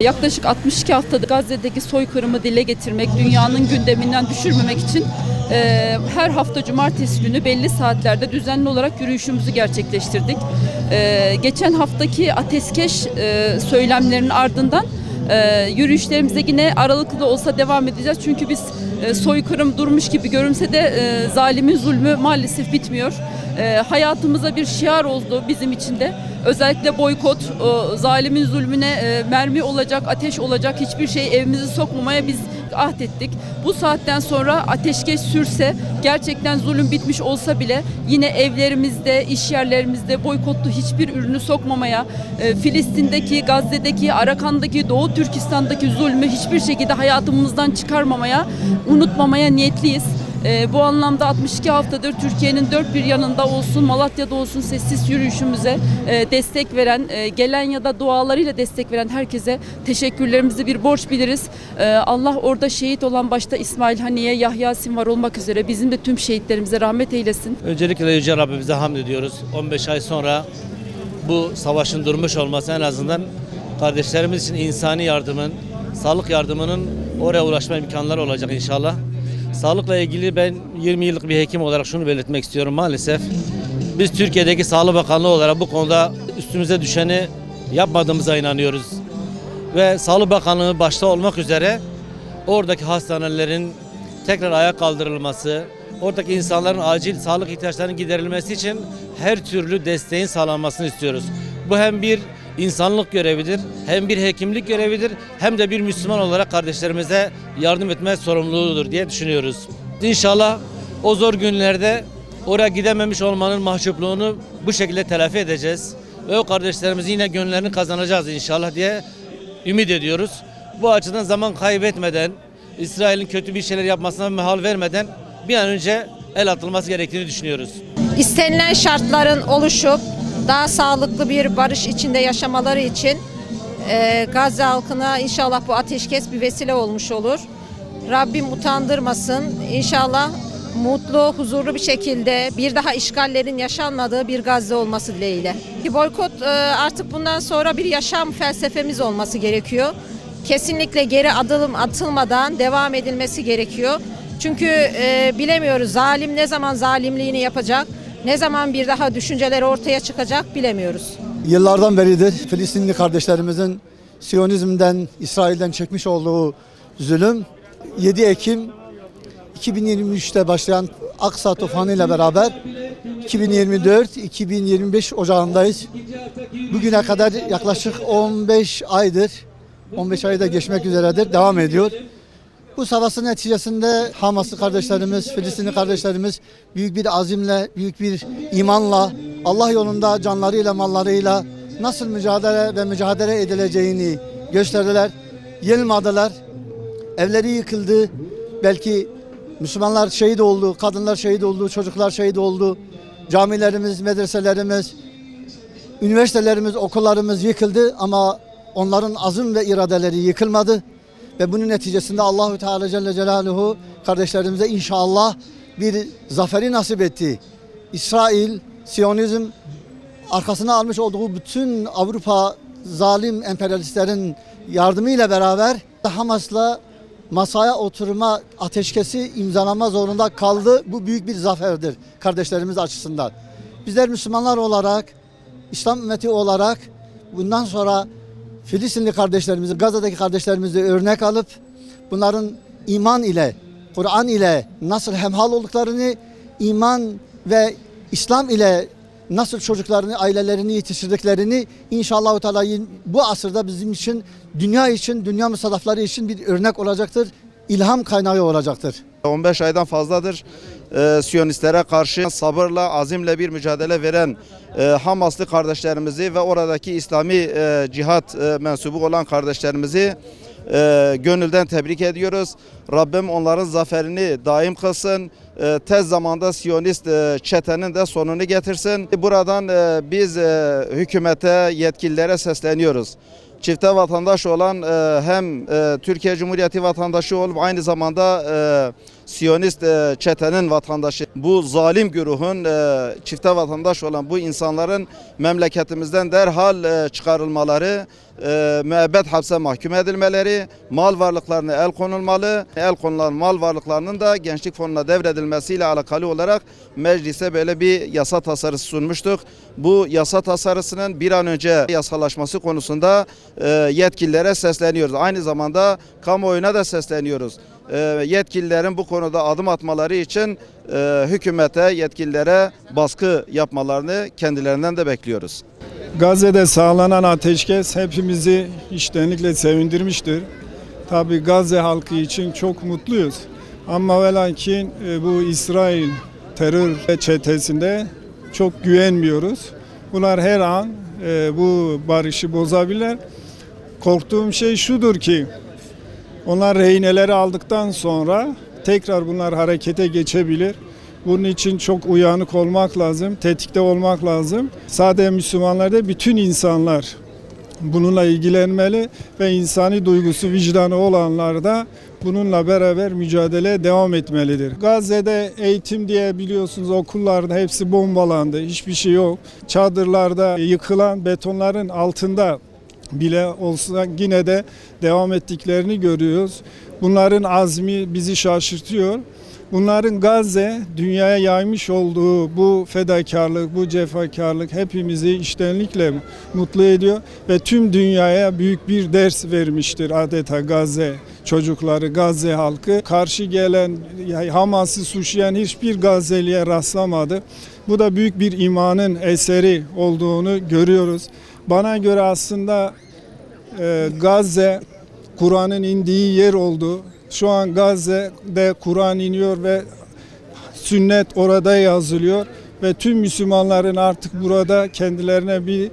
Yaklaşık 62 haftadır Gazze'deki soykırımı dile getirmek, dünyanın gündeminden düşürmemek için her hafta cumartesi günü belli saatlerde düzenli olarak yürüyüşümüzü gerçekleştirdik. Geçen haftaki ateşkes söylemlerinin ardından yürüyüşlerimize yine aralıklı da olsa devam edeceğiz. Çünkü biz soykırım durmuş gibi görünse de zalimin zulmü maalesef bitmiyor. Hayatımıza bir şiar oldu bizim için de. Özellikle boykot, zalimin zulmüne mermi olacak, ateş olacak hiçbir şey evimizi sokmamaya biz ahdettik. Bu saatten sonra ateşkes sürse, gerçekten zulüm bitmiş olsa bile yine evlerimizde, iş yerlerimizde boykotlu hiçbir ürünü sokmamaya, Filistin'deki, Gazze'deki, Arakan'daki, Doğu Türkistan'daki zulmü hiçbir şekilde hayatımızdan çıkarmamaya, unutmamaya niyetliyiz. Bu anlamda 62 haftadır Türkiye'nin dört bir yanında olsun, Malatya'da olsun sessiz yürüyüşümüze destek veren, gelen ya da dualarıyla destek veren herkese teşekkürlerimizi bir borç biliriz. Allah orada şehit olan başta İsmail Haniye, Yahya Sinvar olmak üzere bizim de tüm şehitlerimize rahmet eylesin. Öncelikle Yüce Rabbimize hamd ediyoruz. 15 ay sonra bu savaşın durmuş olması en azından kardeşlerimiz için insani yardımın, sağlık yardımının oraya ulaşma imkanları olacak inşallah. Sağlıkla ilgili ben 20 yıllık bir hekim olarak şunu belirtmek istiyorum. Maalesef biz Türkiye'deki Sağlık Bakanlığı olarak bu konuda üstümüze düşeni yapmadığımıza inanıyoruz. Ve Sağlık Bakanlığı başta olmak üzere oradaki hastanelerin tekrar ayağa kaldırılması, oradaki insanların acil sağlık ihtiyaçlarının giderilmesi için her türlü desteğin sağlanmasını istiyoruz. Bu hem bir insanlık görevidir, hem bir hekimlik görevidir, hem de bir Müslüman olarak kardeşlerimize yardım etme sorumluluğudur diye düşünüyoruz. İnşallah o zor günlerde oraya gidememiş olmanın mahcupluğunu bu şekilde telafi edeceğiz. Ve o kardeşlerimizin yine gönüllerini kazanacağız inşallah diye ümit ediyoruz. Bu açıdan zaman kaybetmeden, İsrail'in kötü bir şeyler yapmasına mahal vermeden bir an önce el atılması gerektiğini düşünüyoruz. İstenilen şartların oluşup daha sağlıklı bir barış içinde yaşamaları için Gazze halkına inşallah bu ateşkes bir vesile olmuş olur. Rabbim utandırmasın. İnşallah mutlu, huzurlu bir şekilde bir daha işgallerin yaşanmadığı bir Gazze olması dileğiyle. Boykot artık bundan sonra bir yaşam felsefemiz olması gerekiyor. Kesinlikle geri adım atılmadan devam edilmesi gerekiyor. Çünkü bilemiyoruz zalim ne zaman zalimliğini yapacak. Ne zaman bir daha düşünceleri ortaya çıkacak bilemiyoruz. Yıllardan beridir Filistinli kardeşlerimizin Siyonizm'den, İsrail'den çekmiş olduğu zulüm 7 Ekim 2023'te başlayan Aksa tufanı ile beraber 2024-2025 ocağındayız. Bugüne kadar yaklaşık 15 aydır, 15 ayı da geçmek üzeredir, devam ediyor. Bu savaşın neticesinde Hamaslı kardeşlerimiz, Filistinli kardeşlerimiz büyük bir azimle, büyük bir imanla, Allah yolunda canlarıyla, mallarıyla nasıl mücadele edileceğini gösterdiler. Yenilmediler. Evleri yıkıldı. Belki Müslümanlar şehit oldu, kadınlar şehit oldu, çocuklar şehit oldu. Camilerimiz, medreselerimiz, üniversitelerimiz, okullarımız yıkıldı ama onların azim ve iradeleri yıkılmadı. Ve bunun neticesinde Allahu Teala Celle Celaluhu kardeşlerimize inşallah bir zaferi nasip etti. İsrail, Siyonizm arkasına almış olduğu bütün Avrupa zalim emperyalistlerin yardımıyla beraber Hamas'la masaya oturma ateşkesi imzalama zorunda kaldı. Bu büyük bir zaferdir kardeşlerimiz açısından. Bizler Müslümanlar olarak, İslam ümmeti olarak bundan sonra Filistinli kardeşlerimizi, Gazze'deki kardeşlerimizi örnek alıp bunların iman ile, Kur'an ile nasıl hemhal olduklarını, iman ve İslam ile nasıl çocuklarını, ailelerini yetiştirdiklerini inşallah Teala bu asırda bizim için, dünya müstadafları için bir örnek olacaktır, ilham kaynağı olacaktır. 15 aydan fazladır Siyonistlere karşı sabırla, azimle bir mücadele veren Hamaslı kardeşlerimizi ve oradaki İslami cihat mensubu olan kardeşlerimizi gönülden tebrik ediyoruz. Rabbim onların zaferini daim kılsın. Tez zamanda Siyonist çetenin de sonunu getirsin. Buradan biz hükümete, yetkililere sesleniyoruz. Çifte vatandaş olan hem Türkiye Cumhuriyeti vatandaşı olup aynı zamanda Siyonist çetenin vatandaşı, bu zalim güruhun çifte vatandaş olan bu insanların memleketimizden derhal çıkarılmaları, müebbet hapse mahkum edilmeleri, mal varlıklarına el konulmalı. El konulan mal varlıklarının da Gençlik Fonu'na devredilmesiyle alakalı olarak meclise böyle bir yasa tasarısı sunmuştuk. Bu yasa tasarısının bir an önce yasalaşması konusunda yetkililere sesleniyoruz. Aynı zamanda kamuoyuna da sesleniyoruz. Yetkililerin bu konuda adım atmaları için hükümete, yetkililere baskı yapmalarını kendilerinden de bekliyoruz. Gazze'de sağlanan ateşkes hepimizi içtenlikle sevindirmiştir. Tabii Gazze halkı için çok mutluyuz. Ama ve lakin bu İsrail terör çetesinde çok güvenmiyoruz. Bunlar her an bu barışı bozabilirler. Korktuğum şey şudur ki onlar rehineleri aldıktan sonra tekrar bunlar harekete geçebilir. Bunun için çok uyanık olmak lazım, tetikte olmak lazım. Sadece Müslümanlar değil, bütün insanlar bununla ilgilenmeli ve insani duygusu, vicdanı olanlar da bununla beraber mücadeleye devam etmelidir. Gazze'de eğitim diye biliyorsunuz okullarda hepsi bombalandı, hiçbir şey yok. Çadırlarda yıkılan betonların altında bile olsa yine de devam ettiklerini görüyoruz. Bunların azmi bizi şaşırtıyor. Bunların Gazze dünyaya yaymış olduğu bu fedakarlık, bu cefakarlık hepimizi içtenlikle mutlu ediyor ve tüm dünyaya büyük bir ders vermiştir adeta Gazze çocukları, Gazze halkı. Karşı gelen, Hamas'ı suçlayan hiçbir Gazze'liye rastlamadı. Bu da büyük bir imanın eseri olduğunu görüyoruz. Bana göre aslında Gazze Kur'an'ın indiği yer oldu. Şu an Gazze'de Kur'an iniyor ve sünnet orada yazılıyor ve tüm Müslümanların artık burada kendilerine bir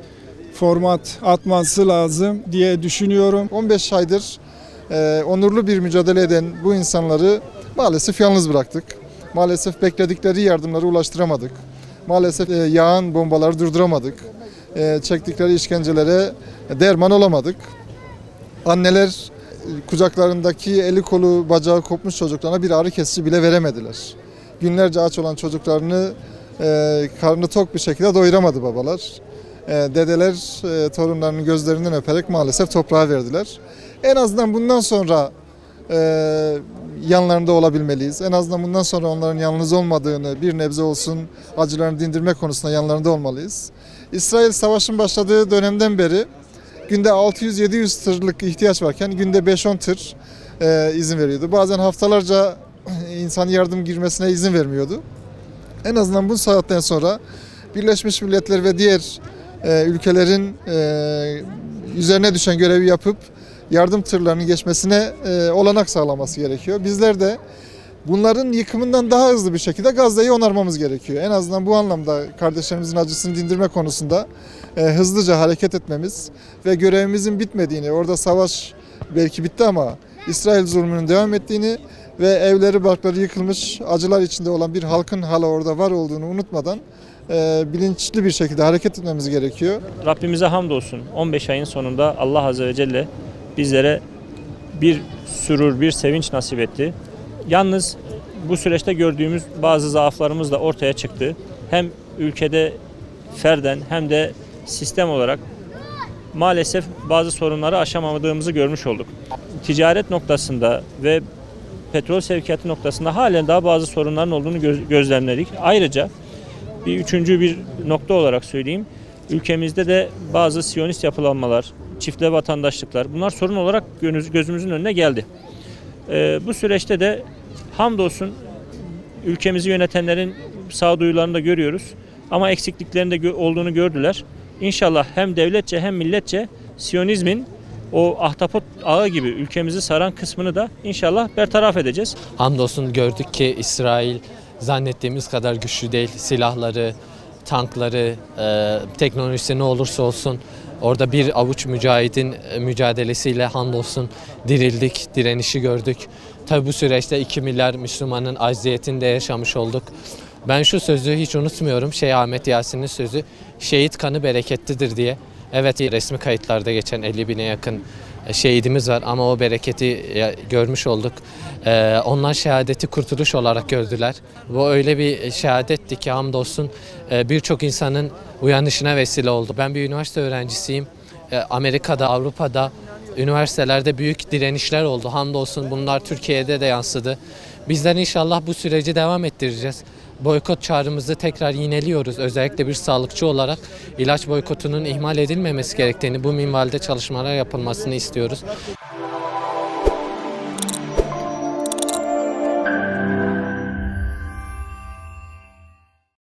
format atması lazım diye düşünüyorum. 15 aydır onurlu bir mücadele eden bu insanları maalesef yalnız bıraktık. Maalesef bekledikleri yardımları ulaştıramadık. Maalesef yağan bombaları durduramadık. Çektikleri işkencelere derman olamadık. Anneler kucaklarındaki eli kolu bacağı kopmuş çocuklarına bir ağrı kesici bile veremediler. Günlerce aç olan çocuklarını karnı tok bir şekilde doyuramadı babalar. Dedeler torunlarının gözlerinden öperek maalesef toprağa verdiler. En azından bundan sonra yanlarında olabilmeliyiz. En azından bundan sonra onların yalnız olmadığını, bir nebze olsun acılarını dindirme konusunda yanlarında olmalıyız. İsrail savaşın başladığı dönemden beri günde 600-700 tırlık ihtiyaç varken günde 5-10 tır izin veriyordu. Bazen haftalarca insan yardım girmesine izin vermiyordu. En azından bu saatten sonra Birleşmiş Milletler ve diğer ülkelerin üzerine düşen görevi yapıp yardım tırlarının geçmesine olanak sağlaması gerekiyor. Bizler de bunların yıkımından daha hızlı bir şekilde Gazze'yi onarmamız gerekiyor. En azından bu anlamda kardeşlerimizin acısını dindirme konusunda hızlıca hareket etmemiz ve görevimizin bitmediğini, orada savaş belki bitti ama İsrail zulmünün devam ettiğini ve evleri barkları yıkılmış acılar içinde olan bir halkın hala orada var olduğunu unutmadan bilinçli bir şekilde hareket etmemiz gerekiyor. Rabbimize hamdolsun 15 ayın sonunda Allah Azze ve Celle bizlere bir sürur, bir sevinç nasip etti. Yalnız bu süreçte gördüğümüz bazı zaaflarımız da ortaya çıktı. Hem ülkede ferden hem de sistem olarak maalesef bazı sorunları aşamadığımızı görmüş olduk. Ticaret noktasında ve petrol sevkiyatı noktasında halen daha bazı sorunların olduğunu gözlemledik. Ayrıca üçüncü bir nokta olarak söyleyeyim. Ülkemizde de bazı Siyonist yapılanmalar, çifte vatandaşlıklar bunlar sorun olarak gözümüzün önüne geldi. Bu süreçte de hamdolsun ülkemizi yönetenlerin sağduyularını da görüyoruz. Ama eksikliklerinin de olduğunu gördüler. İnşallah hem devletçe hem milletçe Siyonizmin o ahtapot ağı gibi ülkemizi saran kısmını da inşallah bertaraf edeceğiz. Hamdolsun gördük ki İsrail zannettiğimiz kadar güçlü değil. Silahları, tankları, teknolojisi ne olursa olsun orada bir avuç mücahidin mücadelesiyle hamdolsun dirildik, direnişi gördük. Tabi bu süreçte 2 milyar Müslümanın acziyetinde yaşamış olduk. Ben şu sözü hiç unutmuyorum. Şeyh Ahmet Yasin'in sözü şehit kanı bereketlidir diye. Evet resmi kayıtlarda geçen 50 bine yakın şehidimiz var ama o bereketi görmüş olduk. Onlar şehadeti kurtuluş olarak gördüler. Bu öyle bir şehadetti ki hamdolsun birçok insanın uyanışına vesile oldu. Ben bir üniversite öğrencisiyim. Amerika'da, Avrupa'da, üniversitelerde büyük direnişler oldu. Hamdolsun bunlar Türkiye'de de yansıdı. Bizler inşallah bu süreci devam ettireceğiz. Boykot çağrımızı tekrar yineliyoruz. Özellikle bir sağlıkçı olarak ilaç boykotunun ihmal edilmemesi gerektiğini, bu minvalde çalışmalar yapılmasını istiyoruz.